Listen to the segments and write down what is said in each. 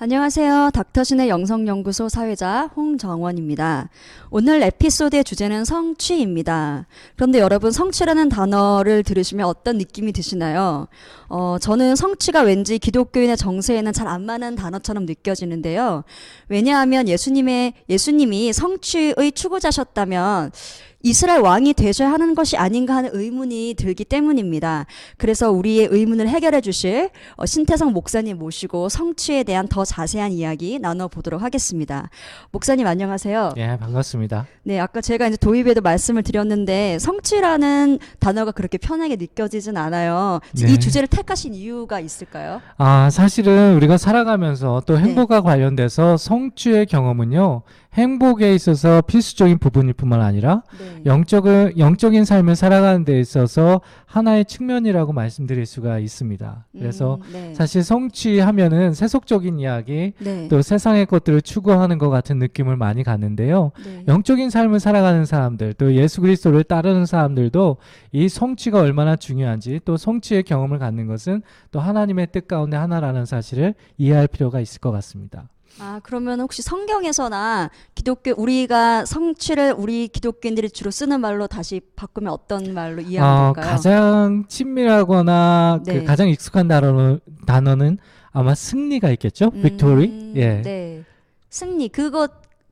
안녕하세요. 닥터신의 영성연구소 사회자 홍정원입니다. 오늘 에피소드의 주제는 성취입니다. 그런데 여러분, 성취라는 단어를 들으시면 어떤 느낌이 드시나요? 저는 성취가 왠지 기독교인의 정서에는 잘 안 맞는 단어처럼 느껴지는데요. 왜냐하면 예수님이 성취의 추구자셨다면 이스라엘 왕이 되셔야 하는 것이 아닌가 하는 의문이 들기 때문입니다. 그래서 우리의 의문을 해결해 주실 신태성 목사님 모시고 성취에 대한 더 자세한 이야기 나눠보도록 하겠습니다. 목사님 안녕하세요. 예, 반갑습니다. 네, 아까 제가 이제 도입에도 말씀을 드렸는데 성취라는 단어가 그렇게 편하게 느껴지진 않아요. 네. 이 주제를 택하신 이유가 있을까요? 사실은 우리가 살아가면서 또 행복과 관련돼서 성취의 경험은요, 행복에 있어서 필수적인 부분일 뿐만 아니라 네. 영적인 삶을 살아가는 데 있어서 하나의 측면이라고 말씀드릴 수가 있습니다. 그래서 네. 사실 성취하면은 세속적인 이야기, 네. 또 세상의 것들을 추구하는 것 같은 느낌을 많이 갖는데요. 네. 영적인 삶을 살아가는 사람들, 또 예수 그리스도를 따르는 사람들도 이 성취가 얼마나 중요한지, 또 성취의 경험을 갖는 것은 또 하나님의 뜻 가운데 하나라는 사실을 이해할 필요가 있을 것 같습니다. 그러면 혹시 성경에서나 우리가 성취를 우리 기독교인들이 주로 쓰는 말로 다시 바꾸면 어떤 말로 이해하면 될까요? 가장 친밀하거나 네. 가장 익숙한 단어는 아마 승리가 있겠죠? victory. 예. 네. 승리.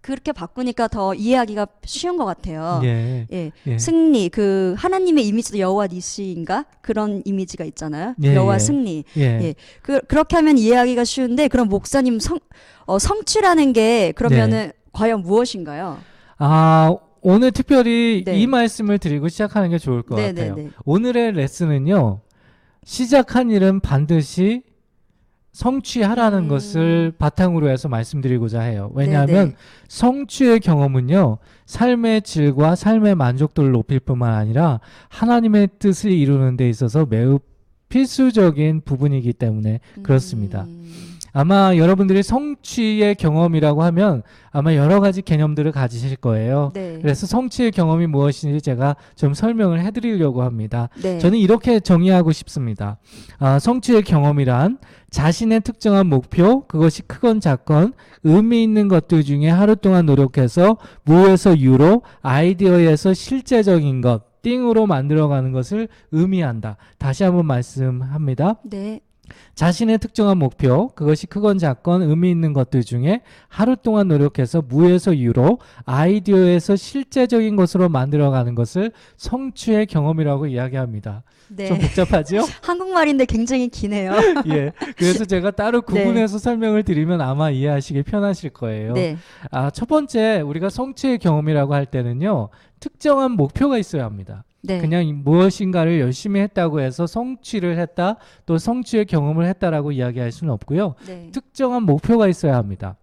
그렇게 바꾸니까 더 이해하기가 쉬운 것 같아요. 예. 예. 예. 승리. 하나님의 이미지도 여호와 니시인가? 그런 이미지가 있잖아요. 예, 여호와 예. 승리. 예. 예. 그렇게 하면 이해하기가 쉬운데, 그럼 목사님 성취라는 게 그러면은 과연 무엇인가요? 오늘 특별히 네. 이 말씀을 드리고 시작하는 게 좋을 것 네, 같아요. 네, 네. 오늘의 레슨은요, 시작한 일은 반드시 성취하라는 것을 바탕으로 해서 말씀드리고자 해요. 왜냐하면 네, 네. 성취의 경험은요, 삶의 질과 삶의 만족도를 높일 뿐만 아니라 하나님의 뜻을 이루는 데 있어서 매우 필수적인 부분이기 때문에 그렇습니다. 아마 여러분들이 성취의 경험이라고 하면 아마 여러 가지 개념들을 가지실 거예요. 네. 그래서 성취의 경험이 무엇인지 제가 좀 설명을 해드리려고 합니다. 네. 저는 이렇게 정의하고 싶습니다. 성취의 경험이란 자신의 특정한 목표, 그것이 크건 작건 의미 있는 것들 중에 하루 동안 노력해서 무에서 유로, 아이디어에서 실제적인 것, 띵으로 만들어가는 것을 의미한다. 다시 한번 말씀합니다. 네. 자신의 특정한 목표, 그것이 크건 작건 의미 있는 것들 중에 하루 동안 노력해서 무에서 유로, 아이디어에서 실제적인 것으로 만들어가는 것을 성취의 경험이라고 이야기합니다. 네. 좀 복잡하죠? 한국말인데 굉장히 기네요. 예. 그래서 제가 따로 네. 구분해서 설명을 드리면 아마 이해하시기 편하실 거예요. 네. 첫 번째, 우리가 성취의 경험이라고 할 때는요, 특정한 목표가 있어야 합니다. 네. 그냥 무엇인가를 열심히 했다고 해서 성취를 했다, 또 성취의 경험을 했다라고 이야기할 수는 없고요. 네. 특정한 목표가 있어야 합니다.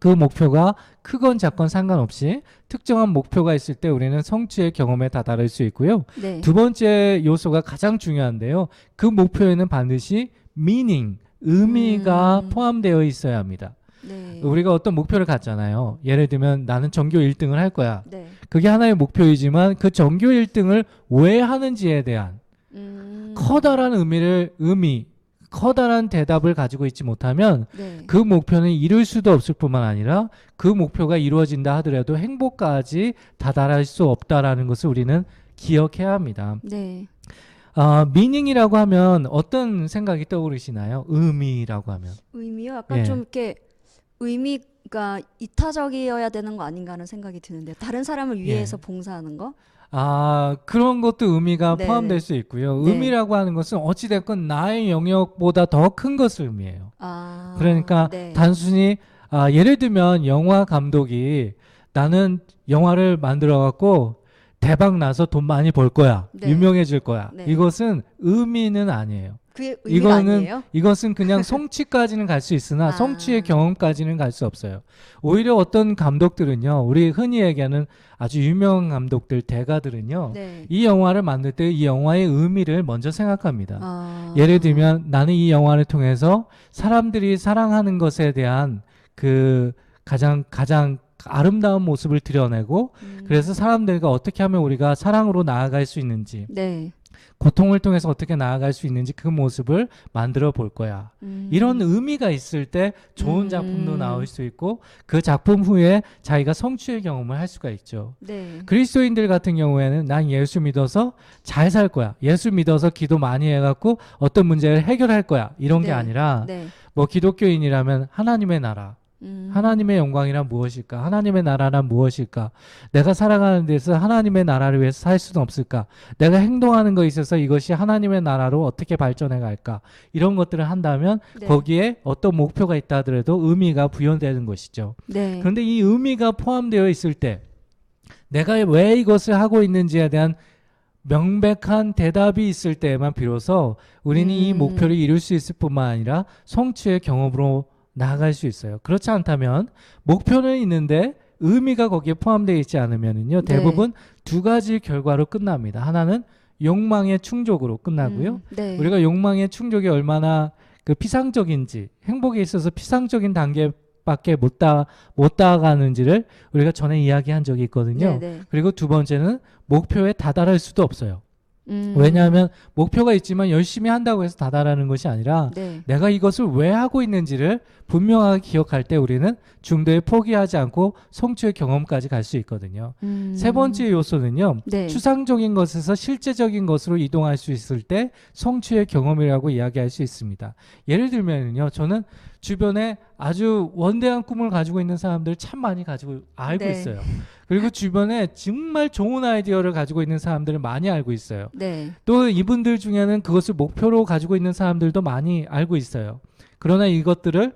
그 목표가 크건 작건 상관없이 특정한 목표가 있을 때 우리는 성취의 경험에 다다를 수 있고요. 네. 두 번째 요소가 가장 중요한데요. 그 목표에는 반드시 meaning, 의미가 포함되어 있어야 합니다. 네. 우리가 어떤 목표를 갖잖아요. 예를 들면 나는 전교 1등을 할 거야. 네. 그게 하나의 목표이지만 그 전교 1등을 왜 하는지에 대한 커다란 커다란 대답을 가지고 있지 못하면 네. 그 목표는 이룰 수도 없을 뿐만 아니라 그 목표가 이루어진다 하더라도 행복까지 다다를 수 없다라는 것을 우리는 기억해야 합니다. 네. 미닝이라고 하면 어떤 생각이 떠오르시나요? 의미라고 하면. 의미요? 약간 예. 좀 이렇게 의미가 이타적이어야 되는 거 아닌가 하는 생각이 드는데, 다른 사람을 위해서 봉사하는 거? 그런 것도 의미가 네, 포함될 네. 수 있고요. 네. 의미라고 하는 것은 어찌됐건 나의 영역보다 더 큰 것을 의미해요. 그러니까 네. 단순히 예를 들면 영화 감독이 나는 영화를 만들어 갖고 대박 나서 돈 많이 벌 거야. 네. 유명해질 거야. 네. 이것은 의미는 아니에요. 그게 의미가 아니에요? 이것은 그냥 성취까지는 갈 수 있으나 성취의 경험까지는 갈 수 없어요. 오히려 어떤 감독들은요, 우리 흔히 얘기하는 아주 유명한 감독들, 대가들은요, 네. 이 영화를 만들 때 이 영화의 의미를 먼저 생각합니다. 예를 들면 나는 이 영화를 통해서 사람들이 사랑하는 것에 대한 그 가장 아름다운 모습을 드러내고 그래서 사람들과 어떻게 하면 우리가 사랑으로 나아갈 수 있는지 네. 고통을 통해서 어떻게 나아갈 수 있는지 그 모습을 만들어 볼 거야. 이런 의미가 있을 때 좋은 작품도 나올 수 있고 그 작품 후에 자기가 성취의 경험을 할 수가 있죠. 네. 그리스도인들 같은 경우에는 난 예수 믿어서 잘 살 거야. 예수 믿어서 기도 많이 해갖고 어떤 문제를 해결할 거야. 이런 게 네. 아니라 네. 뭐 기독교인이라면 하나님의 나라. 하나님의 영광이란 무엇일까? 하나님의 나라란 무엇일까? 내가 살아가는 데서 하나님의 나라를 위해서 살 수는 없을까? 내가 행동하는 것에 있어서 이것이 하나님의 나라로 어떻게 발전해 갈까? 이런 것들을 한다면 네. 거기에 어떤 목표가 있다 하더라도 의미가 부여되는 것이죠. 네. 그런데 이 의미가 포함되어 있을 때 내가 왜 이것을 하고 있는지에 대한 명백한 대답이 있을 때에만 비로소 우리는 이 목표를 이룰 수 있을 뿐만 아니라 성취의 경험으로 나아갈 수 있어요. 그렇지 않다면 목표는 있는데 의미가 거기에 포함되어 있지 않으면은요 대부분 두 가지 결과로 끝납니다. 하나는 욕망의 충족으로 끝나고요. 네. 우리가 욕망의 충족이 얼마나 그 피상적인지 행복에 있어서 피상적인 단계밖에 못 다가가는지를 우리가 전에 이야기한 적이 있거든요. 네, 네. 그리고 두 번째는 목표에 다다를 수도 없어요. 왜냐하면 목표가 있지만 열심히 한다고 해서 다다라는 것이 아니라 네. 내가 이것을 왜 하고 있는지를 분명하게 기억할 때 우리는 중도에 포기하지 않고 성취의 경험까지 갈 수 있거든요. 세 번째 요소는요. 네. 추상적인 것에서 실제적인 것으로 이동할 수 있을 때 성취의 경험이라고 이야기할 수 있습니다. 예를 들면요. 저는 주변에 아주 원대한 꿈을 가지고 있는 사람들 참 많이 알고 네. 있어요. 그리고 주변에 정말 좋은 아이디어를 가지고 있는 사람들을 많이 알고 있어요. 네. 또 이분들 중에는 그것을 목표로 가지고 있는 사람들도 많이 알고 있어요. 그러나 이것들을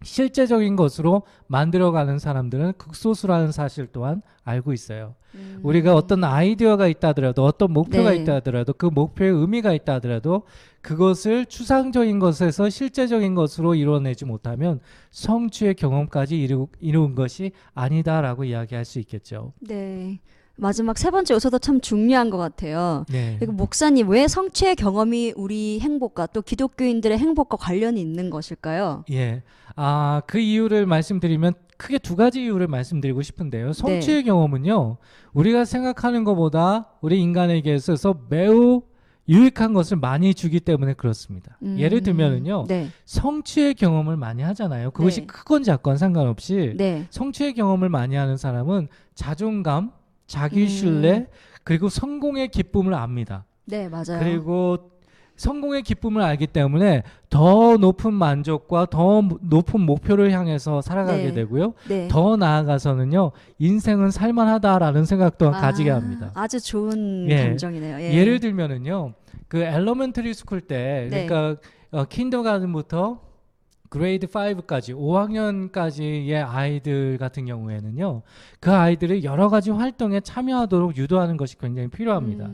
실제적인 것으로 만들어가는 사람들은 극소수라는 사실 또한 알고 있어요. 우리가 어떤 아이디어가 있다 하더라도 어떤 목표가 네. 있다 하더라도 그 목표에 의미가 있다 하더라도 그것을 추상적인 것에서 실제적인 것으로 이루어내지 못하면 성취의 경험까지 이룬 것이 아니다라고 이야기할 수 있겠죠. 네. 마지막 세 번째 요소도 참 중요한 것 같아요. 네. 그리고 목사님, 왜 성취의 경험이 우리 행복과 또 기독교인들의 행복과 관련이 있는 것일까요? 예. 그 이유를 말씀드리면 크게 두 가지 이유를 말씀드리고 싶은데요. 성취의 경험은요. 우리가 생각하는 것보다 우리 인간에게 있어서 매우 유익한 것을 많이 주기 때문에 그렇습니다. 예를 들면은요. 네. 성취의 경험을 많이 하잖아요. 그것이 네. 크건 작건 상관없이 네. 성취의 경험을 많이 하는 사람은 자존감, 자기 신뢰, 그리고 성공의 기쁨을 압니다. 네, 맞아요. 그리고 성공의 기쁨을 알기 때문에 더 높은 만족과 더 높은 목표를 향해서 살아가게 네. 되고요. 네. 더 나아가서는요. 인생은 살만하다라는 생각 또한 가지게 합니다. 아주 좋은 예. 감정이네요. 예. 예를 들면은요. 그 엘러멘터리 스쿨 때 네. 그러니까 킨더가든부터 그레이드 5까지 5학년까지의 아이들 같은 경우에는요. 그 아이들을 여러 가지 활동에 참여하도록 유도하는 것이 굉장히 필요합니다.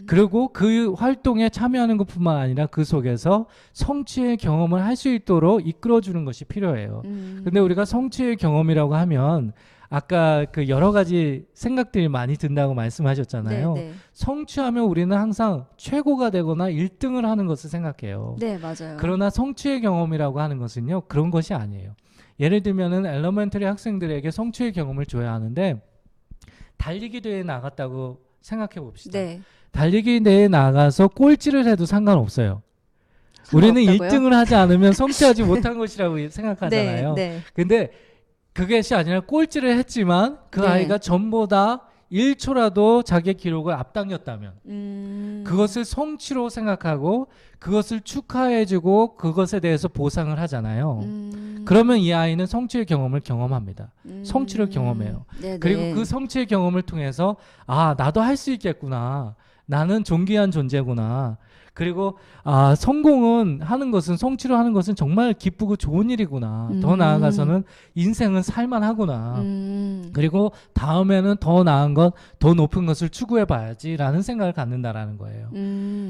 그리고 그 활동에 참여하는 것뿐만 아니라 그 속에서 성취의 경험을 할 수 있도록 이끌어주는 것이 필요해요. 근데 우리가 성취의 경험이라고 하면 아까 그 여러 가지 생각들이 많이 든다고 말씀하셨잖아요. 네, 네. 성취하면 우리는 항상 최고가 되거나 1등을 하는 것을 생각해요. 네, 맞아요. 그러나 성취의 경험이라고 하는 것은요. 그런 것이 아니에요. 예를 들면은 엘러멘터리 학생들에게 성취의 경험을 줘야 하는데 달리기 대회에 나갔다고 생각해 봅시다. 네. 달리기 대회에 나가서 꼴찌를 해도 상관없어요. 우리는 상관없다고요? 1등을 하지 않으면 성취하지 못한 것이라고 생각하잖아요. 네. 근데 그것이 아니라 꼴찌를 했지만 그 네. 아이가 전보다 1초라도 자기의 기록을 앞당겼다면 그것을 성취로 생각하고 그것을 축하해주고 그것에 대해서 보상을 하잖아요. 그러면 이 아이는 성취의 경험을 경험합니다. 성취를 경험해요. 네, 그리고 네. 그 성취의 경험을 통해서 나도 할 수 있겠구나. 나는 존귀한 존재구나. 그리고 성공은 하는 것은 성취로 하는 것은 정말 기쁘고 좋은 일이구나. 더 나아가서는 인생은 살만하구나. 그리고 다음에는 더 나은 것, 더 높은 것을 추구해 봐야지라는 생각을 갖는다라는 거예요.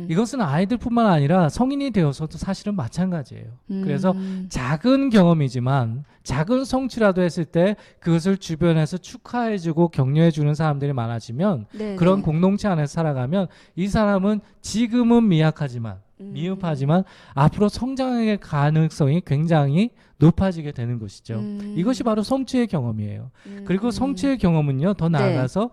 이것은 아이들뿐만 아니라 성인이 되어서도 사실은 마찬가지예요. 그래서 작은 경험이지만 작은 성취라도 했을 때 그것을 주변에서 축하해주고 격려해주는 사람들이 많아지면 네, 그런 네. 공동체 안에서 살아가면 이 사람은 지금은 미약한 연약하지만 미흡하지만 앞으로 성장의 가능성이 굉장히 높아지게 되는 것이죠. 이것이 바로 성취의 경험이에요. 그리고 성취의 경험은요, 더 나아가서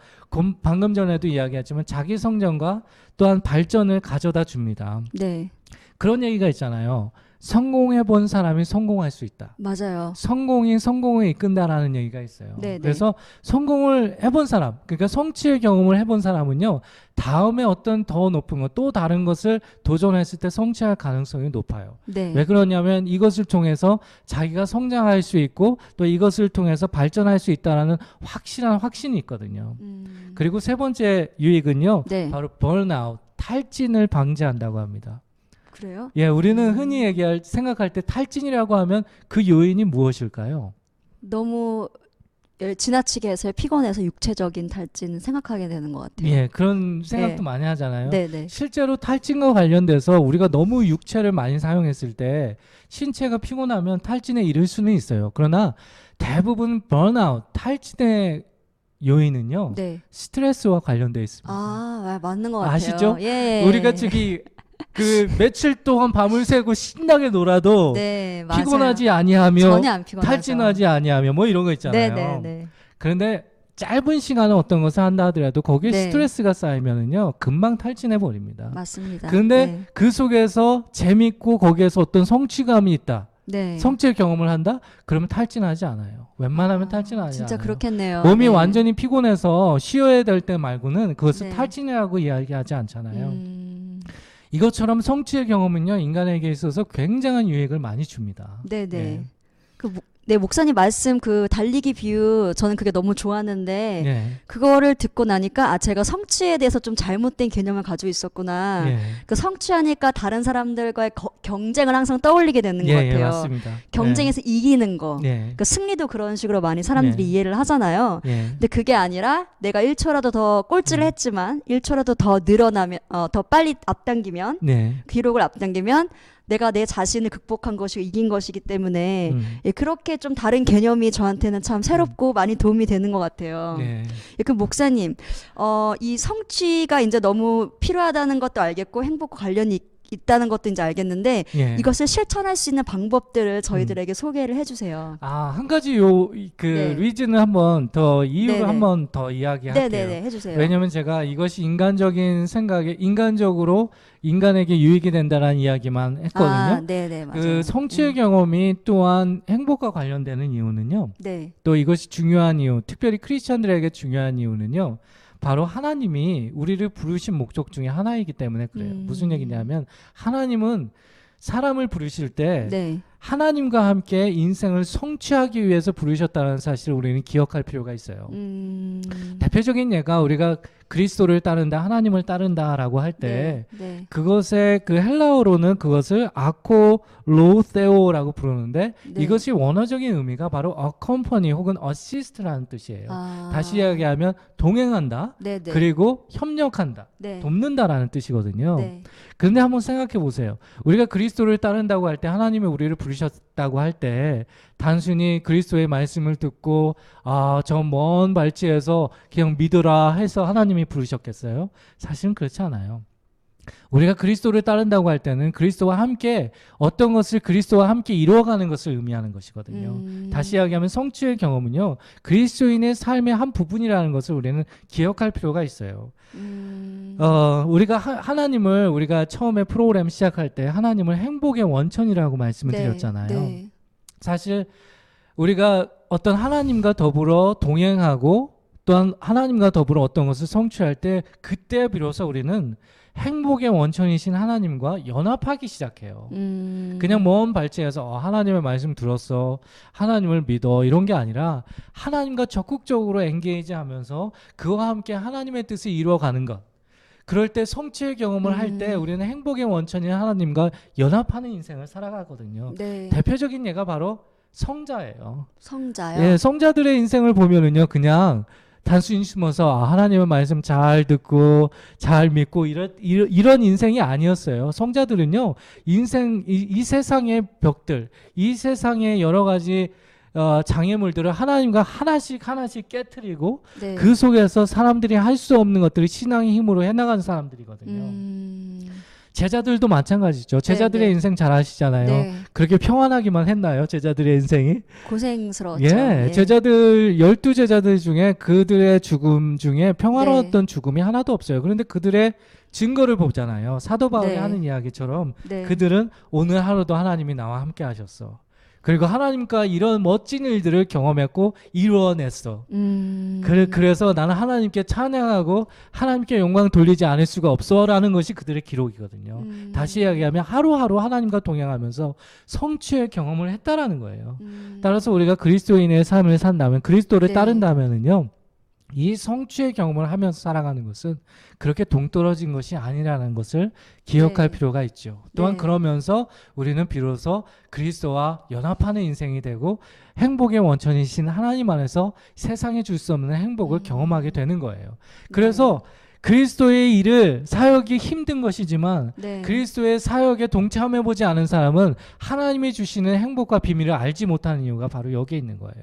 방금 전에도 이야기했지만 자기 성장과 또한 발전을 가져다 줍니다. 네. 그런 얘기가 있잖아요. 성공해 본 사람이 성공할 수 있다. 맞아요. 성공이 성공을 이끈다라는 얘기가 있어요. 네, 그래서 성공을 해본 사람, 그러니까 성취의 경험을 해본 사람은요, 다음에 어떤 더 높은 것, 또 다른 것을 도전했을 때 성취할 가능성이 높아요. 네. 왜 그러냐면 이것을 통해서 자기가 성장할 수 있고 또 이것을 통해서 발전할 수 있다라는 확실한 확신이 있거든요. 그리고 세 번째 유익은요, 네. 바로 번아웃, 탈진을 방지한다고 합니다. 그래요? 예, 우리는 흔히 생각할 때 탈진이라고 하면 그 요인이 무엇일까요? 너무 지나치게 해서 피곤해서 육체적인 탈진 생각하게 되는 것 같아요. 예, 그런 생각도 네. 많이 하잖아요. 네네. 실제로 탈진과 관련돼서 우리가 너무 육체를 많이 사용했을 때 신체가 피곤하면 탈진에 이를 수는 있어요. 그러나 대부분 번아웃, 탈진의 요인은요, 네. 스트레스와 관련돼 있습니다. 맞는 것 같아요. 아시죠? 예. 우리가 그 며칠 동안 밤을 새고 신나게 놀아도 네, 맞아요. 피곤하지 아니하며 전혀 안 피곤하죠. 탈진하지 아니하며 뭐 이런 거 있잖아요. 네네네. 그런데 짧은 시간에 어떤 것을 한다 하더라도 거기에 네. 스트레스가 쌓이면은요 금방 탈진해 버립니다. 맞습니다. 그런데 네. 그 속에서 재밌고 거기에서 어떤 성취감이 있다. 네. 성취의 경험을 한다? 그러면 탈진하지 않아요. 웬만하면 탈진하지 진짜 않아요. 그렇겠네요. 몸이 네. 완전히 피곤해서 쉬어야 될 때 말고는 그것을 네. 탈진이라고 이야기하지 않잖아요. 이것처럼 성취의 경험은요 인간에게 있어서 굉장한 유익을 많이 줍니다. 네네. 네. 네, 목사님 말씀 그 달리기 비유 저는 그게 너무 좋았는데 네. 그거를 듣고 나니까 제가 성취에 대해서 좀 잘못된 개념을 가지고 있었구나. 예. 그 성취하니까 다른 사람들과의 경쟁을 항상 떠올리게 되는 것 예, 같아요. 맞습니다. 경쟁에서 이기는 거. 예. 그 승리도 그런 식으로 많이 사람들이 네. 이해를 하잖아요. 예. 근데 그게 아니라 내가 1초라도 더 꼴찌를 했지만 1초라도 더 늘어나면 더 빨리 앞당기면 네. 기록을 앞당기면 내가 내 자신을 극복한 것이고 이긴 것이기 때문에 예, 그렇게 좀 다른 개념이 저한테는 참 새롭고 많이 도움이 되는 것 같아요. 네. 예, 그 목사님, 이 성취가 이제 너무 필요하다는 것도 알겠고 행복과 관련이 있다는 것도 이제 알겠는데 예. 이것을 실천할 수 있는 방법들을 저희들에게 소개를 해주세요. 한 가지 네. 리즈는 한번 더 이유를 네네. 한번 더 이야기할게요. 네네네 해주세요. 왜냐면 제가 이것이 인간적인 생각에 인간적으로 인간에게 유익이 된다라는 이야기만 했거든요. 네네 맞아요. 그 성취의 경험이 또한 행복과 관련되는 이유는요. 네. 또 이것이 중요한 이유, 특별히 크리스천들에게 중요한 이유는요. 바로 하나님이 우리를 부르신 목적 중에 하나이기 때문에 그래요. 무슨 얘기냐면 하나님은 사람을 부르실 때 네. 하나님과 함께 인생을 성취하기 위해서 부르셨다는 사실을 우리는 기억할 필요가 있어요. 대표적인 예가 우리가 그리스도를 따른다, 하나님을 따른다라고 할 때 네. 그것의 그 헬라어로는 그것을 아코로세오라고 부르는데 네. 이것이 원어적인 의미가 바로 accompany 혹은 assist라는 뜻이에요. 다시 이야기하면 동행한다, 네네. 그리고 협력한다, 네. 돕는다라는 뜻이거든요. 네. 그런데 한번 생각해 보세요. 우리가 그리스도를 따른다고 할 때 하나님이 우리를 부르셨다고 할 때 단순히 그리스도의 말씀을 듣고 저 먼 발치에서 그냥 믿으라 해서 하나님이 부르셨겠어요? 사실은 그렇지 않아요. 우리가 그리스도를 따른다고 할 때는 그리스도와 함께 어떤 것을 그리스도와 함께 이루어가는 것을 의미하는 것이거든요. 다시 이야기하면 성취의 경험은요. 그리스도인의 삶의 한 부분이라는 것을 우리는 기억할 필요가 있어요. 우리가 하나님을 우리가 처음에 프로그램 시작할 때 하나님을 행복의 원천이라고 말씀을 드렸잖아요. 네. 사실 우리가 어떤 하나님과 더불어 동행하고 또한 하나님과 더불어 어떤 것을 성취할 때 그때 비로소 우리는 행복의 원천이신 하나님과 연합하기 시작해요. 그냥 먼 발치에서 하나님의 말씀 들었어, 하나님을 믿어 이런 게 아니라 하나님과 적극적으로 엔게이지하면서 그와 함께 하나님의 뜻을 이루어가는 것. 그럴 때 성취의 경험을 할 때 우리는 행복의 원천인 하나님과 연합하는 인생을 살아가거든요. 네. 대표적인 예가 바로 성자예요. 성자요. 예, 성자들의 인생을 보면은요, 그냥 단순히 숨어서 하나님의 말씀 잘 듣고 잘 믿고 이런 인생이 아니었어요. 성자들은요, 이 세상의 벽들, 이 세상의 여러 가지 장애물들을 하나님과 하나씩 깨트리고 네. 그 속에서 사람들이 할 수 없는 것들을 신앙의 힘으로 해나가는 사람들이거든요. 제자들도 마찬가지죠. 제자들의 네. 인생 잘 아시잖아요. 네. 그렇게 평안하기만 했나요? 제자들의 인생이? 고생스러웠죠. 예, 예. 제자들 12제자들 중에 그들의 죽음 중에 평화로웠던 죽음이 하나도 없어요. 그런데 그들의 증거를 보잖아요. 사도 바울이 네. 하는 이야기처럼 네. 그들은 오늘 하루도 하나님이 나와 함께 하셨어. 그리고 하나님과 이런 멋진 일들을 경험했고 이루어냈어. 그래서 나는 하나님께 찬양하고 하나님께 영광 돌리지 않을 수가 없어라는 것이 그들의 기록이거든요. 다시 이야기하면 하루하루 하나님과 동행하면서 성취의 경험을 했다라는 거예요. 따라서 우리가 그리스도인의 삶을 산다면, 그리스도를 네. 따른다면은요, 이 성취의 경험을 하면서 살아가는 것은 그렇게 동떨어진 것이 아니라는 것을 기억할 네. 필요가 있죠. 또한 네. 그러면서 우리는 비로소 그리스도와 연합하는 인생이 되고 행복의 원천이신 하나님 안에서 세상에 줄 수 없는 행복을 경험하게 되는 거예요. 그래서 그리스도의 일을 사역이 힘든 것이지만 네. 그리스도의 사역에 동참해보지 않은 사람은 하나님이 주시는 행복과 비밀을 알지 못하는 이유가 바로 여기에 있는 거예요.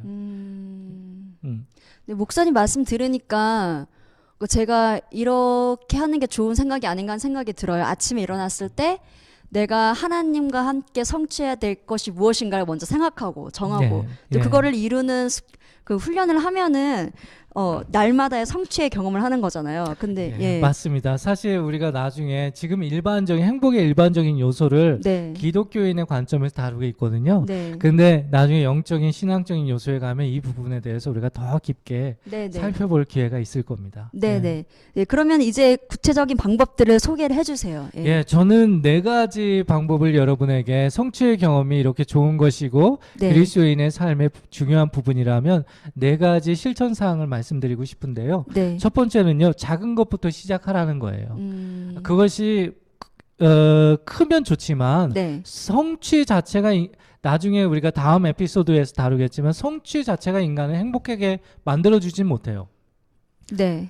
네, 목사님 말씀 들으니까 제가 이렇게 하는 게 좋은 생각이 아닌가 하는 생각이 들어요. 아침에 일어났을 때 내가 하나님과 함께 성취해야 될 것이 무엇인가를 먼저 생각하고 정하고 또 그거를 이루는 그 훈련을 하면은 날마다의 성취의 경험을 하는 거잖아요. 근데 예. 맞습니다. 사실 우리가 나중에 지금 일반적인 행복의 일반적인 요소를 네. 기독교인의 관점에서 다루고 있거든요. 네. 근데 나중에 영적인 신앙적인 요소에 가면 이 부분에 대해서 우리가 더 깊게 네, 네. 살펴볼 기회가 있을 겁니다. 네, 네. 네, 그러면 이제 구체적인 방법들을 소개를 해주세요. 예. 예, 저는 4가지 방법을 여러분에게 성취의 경험이 이렇게 좋은 것이고 네. 그리스도인의 삶의 중요한 부분이라면 4가지 실천 사항을 말씀드리고 싶은데요. 네. 첫 번째는요, 작은 것부터 시작하라는 거예요. 그것이 크면 좋지만 네. 성취 자체가 나중에 우리가 다음 에피소드에서 다루겠지만 성취 자체가 인간을 행복하게 만들어주진 못해요. 네.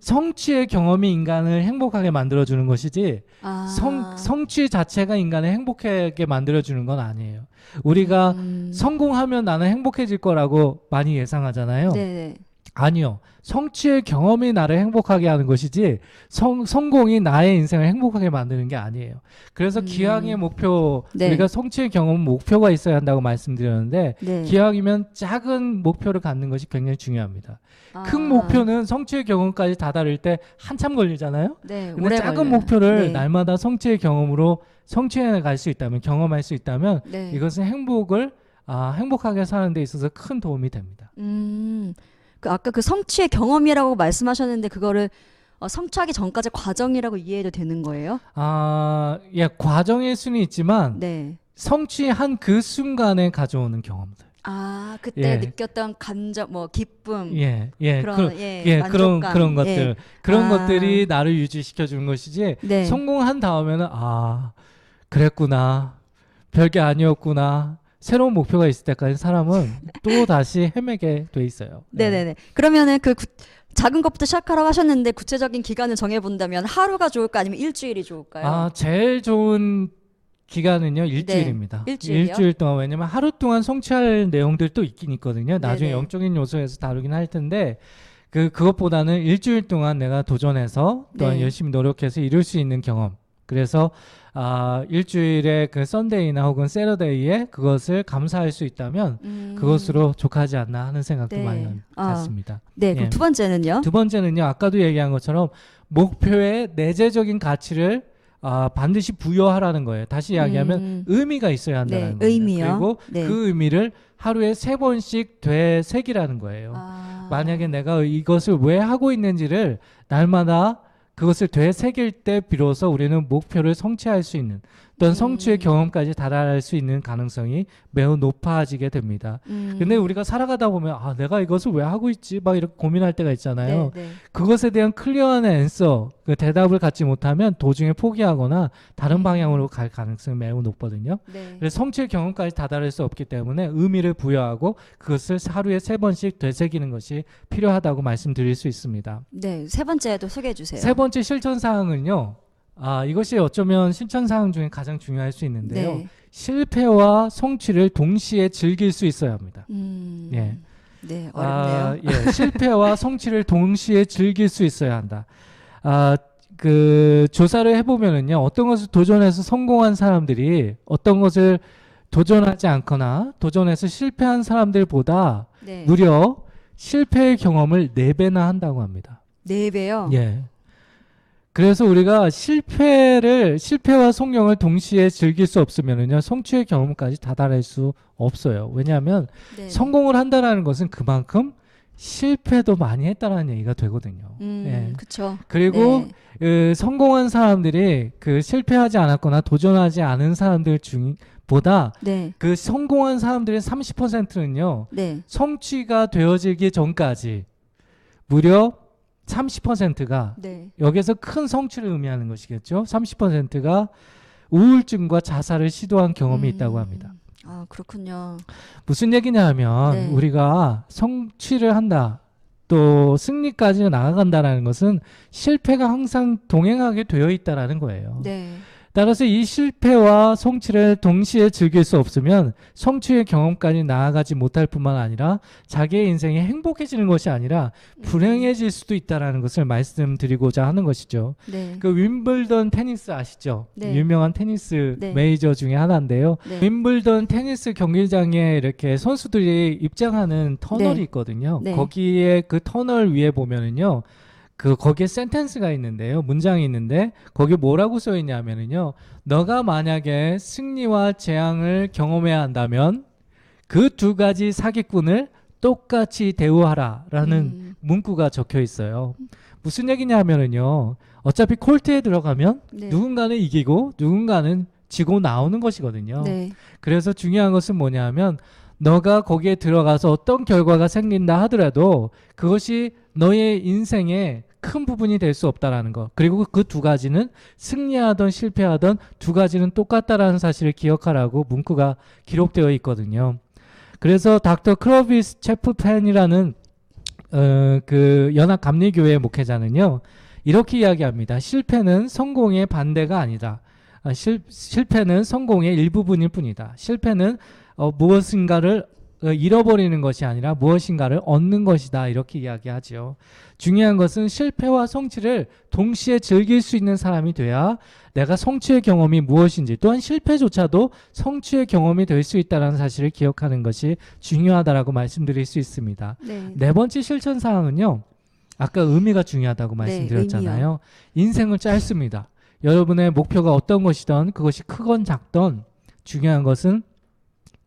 성취의 경험이 인간을 행복하게 만들어주는 것이지 아. 성취 자체가 인간을 행복하게 만들어주는 건 아니에요. 우리가 성공하면 나는 행복해질 거라고 많이 예상하잖아요. 네. 아니요. 성취의 경험이 나를 행복하게 하는 것이지 성공이 나의 인생을 행복하게 만드는 게 아니에요. 그래서 기왕의 목표, 네. 우리가 성취의 경험 목표가 있어야 한다고 말씀드렸는데 네. 기왕이면 작은 목표를 갖는 것이 굉장히 중요합니다. 아. 큰 목표는 성취의 경험까지 다다를 때 한참 걸리잖아요. 네. 근데 오래 작은 걸려요. 목표를 네. 날마다 성취의 경험으로 성취해 갈 수 있다면, 경험할 수 있다면 네. 이것은 행복하게 사는 데 있어서 큰 도움이 됩니다. 아까 그 성취의 경험이라고 말씀하셨는데 그거를 성취하기 전까지 과정이라고 이해해도 되는 거예요? 예, 과정일 수는 있지만 네. 성취한 그 순간에 가져오는 경험들. 아, 그때 예. 느꼈던 감정, 뭐 기쁨, 그런 만족감. 그런 것들, 예. 그런 것들이 나를 유지시켜 주는 것이지. 네. 성공한 다음에는 그랬구나, 별게 아니었구나. 새로운 목표가 있을 때까지 사람은 또 다시 헤매게 돼 있어요. 네네네. 그러면은 작은 것부터 시작하라고 하셨는데 구체적인 기간을 정해본다면 하루가 좋을까 아니면 일주일이 좋을까요? 제일 좋은 기간은요, 일주일입니다. 네. 일주일이요? 일주일 동안. 왜냐면 하루 동안 성취할 내용들도 있긴 있거든요. 나중에 네네. 영적인 요소에서 다루긴 할 텐데 그것보다는 일주일 동안 내가 도전해서 또한 네. 열심히 노력해서 이룰 수 있는 경험. 그래서 일주일에 그 썬데이나 혹은 세러데이에 그것을 감사할 수 있다면 그것으로 족하지 않나 하는 생각도 네. 많이 갖습니다. 네. 그럼 예. 두 번째는요? 두 번째는요, 아까도 얘기한 것처럼 목표에 내재적인 가치를 반드시 부여하라는 거예요. 다시 이야기하면 의미가 있어야 한다는 네. 거예요. 의미요? 그리고 네. 그 의미를 하루에 3번씩 되새기라는 거예요. 만약에 내가 이것을 왜 하고 있는지를 날마다 그것을 되새길 때 비로소 우리는 목표를 성취할 수 있는 어떤 성취의 경험까지 달할 수 있는 가능성이 매우 높아지게 됩니다. 근데 우리가 살아가다 보면 내가 이것을 왜 하고 있지? 막 이렇게 고민할 때가 있잖아요. 네. 그것에 대한 클리어한 앤서, 그 대답을 갖지 못하면 도중에 포기하거나 다른 방향으로 갈 가능성이 매우 높거든요. 네. 그래서 성취의 경험까지 다다를 수 없기 때문에 의미를 부여하고 그것을 하루에 3번씩 되새기는 것이 필요하다고 말씀드릴 수 있습니다. 네. 세 번째도 소개해 주세요. 세 번째 실천 사항은요. 이것이 어쩌면 실천 사항 중에 가장 중요할 수 있는데요. 네. 실패와 성취를 동시에 즐길 수 있어야 합니다. 예. 네, 어렵네요. 실패와 성취를 동시에 즐길 수 있어야 한다. 그 조사를 해보면은요, 어떤 것을 도전해서 성공한 사람들이 어떤 것을 도전하지 않거나 도전해서 실패한 사람들보다 네. 무려 실패의 경험을 4배나 한다고 합니다. 4배요? 예. 그래서 우리가 실패와 성공을 동시에 즐길 수 없으면은요, 성취의 경험까지 다다를 수 없어요. 왜냐하면 네. 성공을 한다라는 것은 그만큼 실패도 많이 했다라는 얘기가 되거든요. 예. 그렇죠. 그리고 네. 그 성공한 사람들이 그 실패하지 않았거나 도전하지 않은 사람들 중보다 네. 그 성공한 사람들의 30%는요, 네. 성취가 되어지기 전까지 무려 30%가 네. 여기서 큰 성취를 의미하는 것이겠죠. 30%가 우울증과 자살을 시도한 경험이 있다고 합니다. 아, 그렇군요. 무슨 얘기냐 하면 네. 우리가 성취를 한다, 또 승리까지 나아간다라는 것은 실패가 항상 동행하게 되어 있다라는 거예요. 네. 따라서 이 실패와 성취를 동시에 즐길 수 없으면 성취의 경험까지 나아가지 못할 뿐만 아니라 자기의 인생이 행복해지는 것이 아니라 불행해질 수도 있다라는 것을 말씀드리고자 하는 것이죠. 네. 그 윈블던 테니스 아시죠? 네. 유명한 테니스 네. 메이저 중에 하나인데요. 네. 윈블던 테니스 경기장에 이렇게 선수들이 입장하는 터널이 네. 있거든요. 네. 거기에 그 터널 위에 보면은요, 거기에 센텐스가 있는데요. 문장이 있는데, 거기 뭐라고 써 있냐면은요, 너가 만약에 승리와 재앙을 경험해야 한다면 그 2가지 사기꾼을 똑같이 대우하라 라는 문구가 적혀 있어요. 무슨 얘기냐면은요, 어차피 콜트에 들어가면 네. 누군가는 이기고 누군가는 지고 나오는 것이거든요. 네. 그래서 중요한 것은 뭐냐면, 너가 거기에 들어가서 어떤 결과가 생긴다 하더라도 그것이 너의 인생의 큰 부분이 될 수 없다라는 거. 그리고 그 2가지는 승리하던 실패하던 2가지는 똑같다라는 사실을 기억하라고 문구가 기록되어 있거든요. 그래서 닥터 크로비스 채플펜이라는 그 연합 감리교회 목회자는요, 이렇게 이야기합니다. 실패는 성공의 반대가 아니다. 실패는 성공의 일부분일 뿐이다. 실패는 무엇인가를 잃어버리는 것이 아니라 무엇인가를 얻는 것이다. 이렇게 이야기하죠. 중요한 것은 실패와 성취를 동시에 즐길 수 있는 사람이 돼야 내가 성취의 경험이 무엇인지, 또한 실패조차도 성취의 경험이 될 수 있다는 사실을 기억하는 것이 중요하다라고 말씀드릴 수 있습니다. 네. 4번째 실천 사항은요, 아까 의미가 중요하다고 말씀드렸잖아요. 인생은 짧습니다. 여러분의 목표가 어떤 것이든 그것이 크건 작든 중요한 것은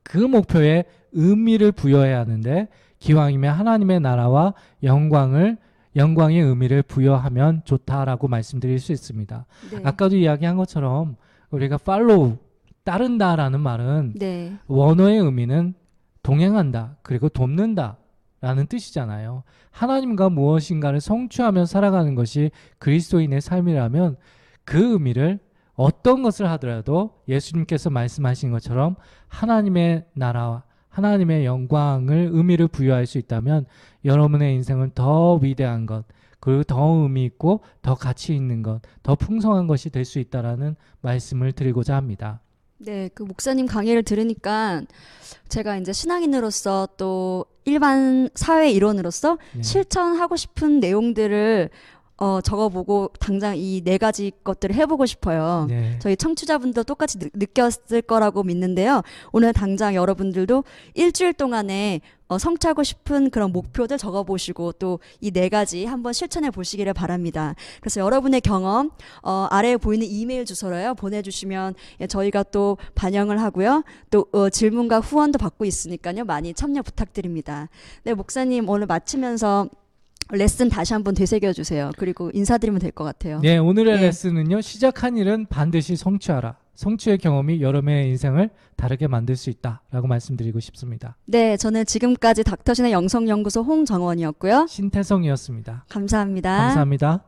그 목표에 의미를 부여해야 하는데, 기왕이면 하나님의 나라와 영광의 의미를 부여하면 좋다라고 말씀드릴 수 있습니다. 네. 아까도 이야기한 것처럼 우리가 follow, 따른다라는 말은 네. 원어의 의미는 동행한다, 그리고 돕는다 라는 뜻이잖아요. 하나님과 무엇인가를 성취하며 살아가는 것이 그리스도인의 삶이라면 그 의미를 어떤 것을 하더라도 예수님께서 말씀하신 것처럼 하나님의 나라와 하나님의 영광을 의미를 부여할 수 있다면 여러분의 인생은 더 위대한 것, 그리고 더 의미 있고 더 가치 있는 것, 더 풍성한 것이 될 수 있다라는 말씀을 드리고자 합니다. 네, 그 목사님 강의를 들으니까 제가 이제 신앙인으로서 또 일반 사회 일원으로서 네. 실천하고 싶은 내용들을 적어보고 당장 이 4가지 것들을 해보고 싶어요. 네. 저희 청취자분도 똑같이 느꼈을 거라고 믿는데요. 오늘 당장 여러분들도 일주일 동안에 성취하고 싶은 그런 목표들 적어보시고 또 이 4가지 한번 실천해 보시기를 바랍니다. 그래서 여러분의 경험 아래에 보이는 이메일 주소로요 보내주시면 저희가 또 반영을 하고요. 또 질문과 후원도 받고 있으니까요. 많이 참여 부탁드립니다. 네, 목사님 오늘 마치면서 레슨 다시 한번 되새겨주세요. 그리고 인사드리면 될 것 같아요. 네, 오늘의 네. 레슨은요, 시작한 일은 반드시 성취하라. 성취의 경험이 여러분의 인생을 다르게 만들 수 있다라고 말씀드리고 싶습니다. 네, 저는 지금까지 닥터신의 영성연구소 홍정원이었고요. 신태성이었습니다. 감사합니다. 감사합니다.